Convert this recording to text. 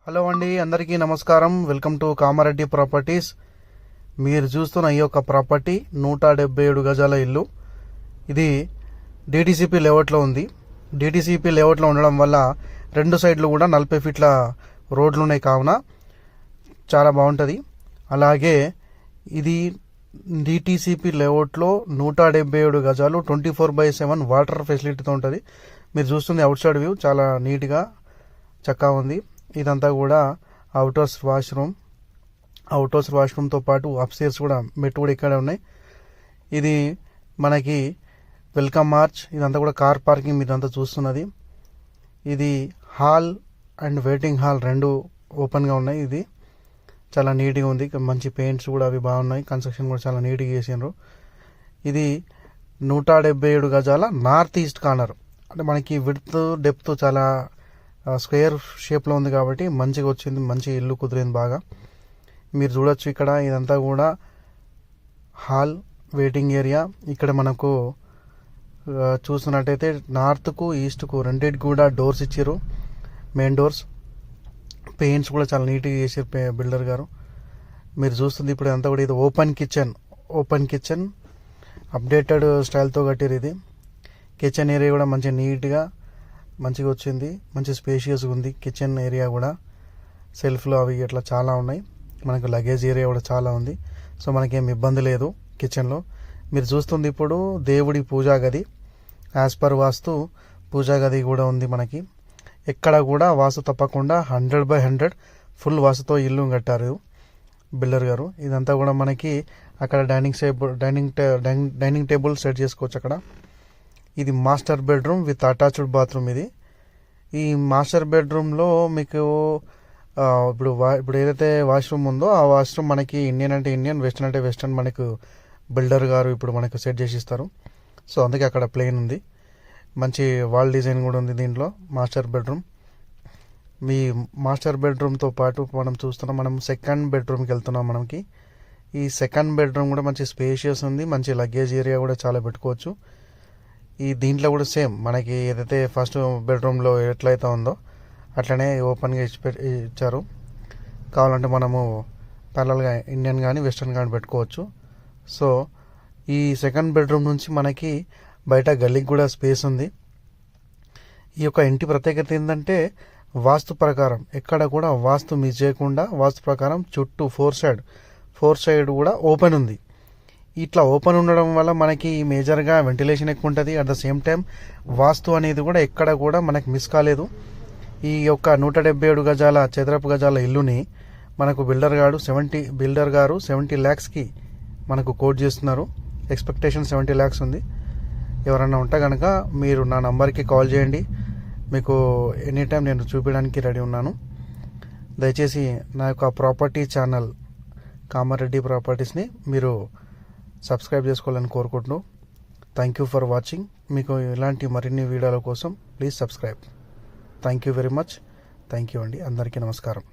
Hello అండి, అందరికీ నమస్కారం. Welcome to Kamareddy properties. మీరు చూస్తున్న ఈ యొక్క ప్రాపర్టీ 177 గజాల ఇల్లు. ఇది డిటిసిపి లేఅవుట్లో ఉంది. డిటిసిపి లేఅవుట్లో ఉండడం వల్ల రెండు సైడ్లు కూడా 40 ఫీట్ల రోడ్లు ఉన్నాయి, కావున చాలా బాగుంటుంది. అలాగే ఇది డిటిసిపి లేఅవుట్లో 177 గజాలు 24/7 వాటర్ ఫెసిలిటీతో ఉంటుంది. మీరు చూస్తుంది అవుట్ సైడ్ వ్యూ, చాలా నీట్గా చక్కగా ఉంది. ఇదంతా కూడా అవుట్హౌస్ వాష్రూమ్తో పాటు అప్స్టైర్స్ కూడా మెట్లు కూడా ఇక్కడే ఉన్నాయి. ఇది మనకి వెల్కమ్ మార్చ్, ఇదంతా కూడా కార్ పార్కింగ్ మీదంతా చూస్తున్నది. ఇది హాల్ అండ్ వెయిటింగ్ హాల్ రెండు ఓపెన్గా ఉన్నాయి. ఇది చాలా నీట్గా ఉంది, మంచి పెయింట్స్ కూడా అవి బాగున్నాయి. కన్స్ట్రక్షన్ కూడా చాలా నీట్గా చేసినారు. ఇది 177 గజాల నార్త్ ఈస్ట్ కార్నర్, అంటే మనకి విడ్త్ డెప్త్ చాలా స్క్వేర్ షేప్లో ఉంది కాబట్టి మంచిగా వచ్చింది, మంచి ఇల్లు కుదిరింది బాగా. మీరు చూడొచ్చు ఇక్కడ ఇదంతా కూడా హాల్ వెయిటింగ్ ఏరియా. ఇక్కడ మనకు చూస్తున్నట్టయితే నార్త్కు ఈస్ట్కు రెండింటికి కూడా డోర్స్ ఇచ్చారు, మెయిన్ డోర్స్. పెయింట్స్ కూడా చాలా నీట్గా చేసారు బిల్డర్ గారు. మీరు చూస్తుంది ఇప్పుడు అంతా కూడా ఇది ఓపెన్ కిచెన్ అప్డేటెడ్ స్టైల్తో కట్టారు. ఇది కిచెన్ ఏరియా కూడా మంచిగా మంచిగా వచ్చింది, మంచి స్పేషియస్గా ఉంది. కిచెన్ ఏరియా కూడా సెల్ఫ్లో అవి ఇట్లా చాలా ఉన్నాయి. మనకు లగేజ్ ఏరియా కూడా చాలా ఉంది. సో మనకేం ఇబ్బంది లేదు కిచెన్లో. మీరు చూస్తుంది ఇప్పుడు దేవుడి పూజా గది, యాజ్ పర్ వాస్తు పూజా గది కూడా ఉంది మనకి. ఎక్కడ కూడా వాస్తు తప్పకుండా 100/100 ఫుల్ వాస్తుతో ఇల్లు కట్టారు బిల్డర్ గారు. ఇదంతా కూడా మనకి అక్కడ డైనింగ్ టేబుల్ సెట్ చేసుకోవచ్చు అక్కడ. ఇది master bedroom with attached bathroom. ఇది ఈ మాస్టర్ బెడ్రూమ్లో మీకు ఇప్పుడు ఏదైతే వాష్రూమ్ ఉందో ఆ వాష్రూమ్ మనకి ఇండియన్ అంటే ఇండియన్, వెస్టర్న్ అంటే వెస్టర్న్ మనకు బిల్డర్ గారు ఇప్పుడు మనకు సెట్ చేసి ఇస్తారు. సో అందుకే అక్కడ ప్లేన్ ఉంది. మంచి వాల్ డిజైన్ కూడా ఉంది దీంట్లో. మాస్టర్ బెడ్రూమ్, మీ మాస్టర్ బెడ్రూమ్తో పాటు మనం సెకండ్ బెడ్రూమ్కి వెళ్తున్నాం. మనకి ఈ సెకండ్ బెడ్రూమ్ కూడా మంచి స్పేషియస్ ఉంది, మంచి లగేజ్ ఏరియా కూడా చాలా పెట్టుకోవచ్చు. ఈ దీంట్లో కూడా సేమ్ మనకి ఏదైతే ఫస్ట్ బెడ్రూమ్లో ఎట్లయితే ఉందో అట్లనే ఓపెన్గా ఇచ్చారు. కావాలంటే మనము ప్యారలల్గా ఇండియన్ కానీ వెస్టర్న్ కానీ పెట్టుకోవచ్చు. సో ఈ సెకండ్ బెడ్రూమ్ నుంచి మనకి బయట గల్లీకి కూడా స్పేస్ ఉంది. ఈ యొక్క ఇంటి ప్రత్యేకత ఏంటంటే వాస్తు ప్రకారం ఎక్కడ కూడా వాస్తు మిస్ చేయకుండా వాస్తు ప్రకారం చుట్టూ ఫోర్ సైడ్ కూడా ఓపెన్ ఉంది. ఇట్లా ఓపెన్ ఉండడం వల్ల మనకి మేజర్గా వెంటిలేషన్ ఎక్కువ ఉంటుంది. అట్ ద సేమ్ టైం వాస్తు అనేది కూడా ఎక్కడ కూడా మనకి మిస్ కాలేదు. ఈ యొక్క 177 గజాల చదరపు గజాల ఇల్లుని మనకు బిల్డర్ గారు 70 lakhsకి మనకు కోట్ చేస్తున్నారు. ఎక్స్పెక్టేషన్ 70 lakhs ఉంది. ఎవరన్నా ఉంటే కనుక మీరు నా నంబర్కి కాల్ చేయండి, మీకు ఎనీ టైం నేను చూపించడానికి రెడీ ఉన్నాను. దయచేసి నా యొక్క ప్రాపర్టీ ఛానల్ కామారెడ్డి ప్రాపర్టీస్ని మీరు సబ్స్క్రైబ్ చేసుకోవాలని కోరుకుంటున్నాను. Thank you for watching. మీకు ఇలాంటి మరిన్ని వీడియోల కోసం please subscribe. Thank you very much. Thank you అండి. అందరికీ నమస్కారం.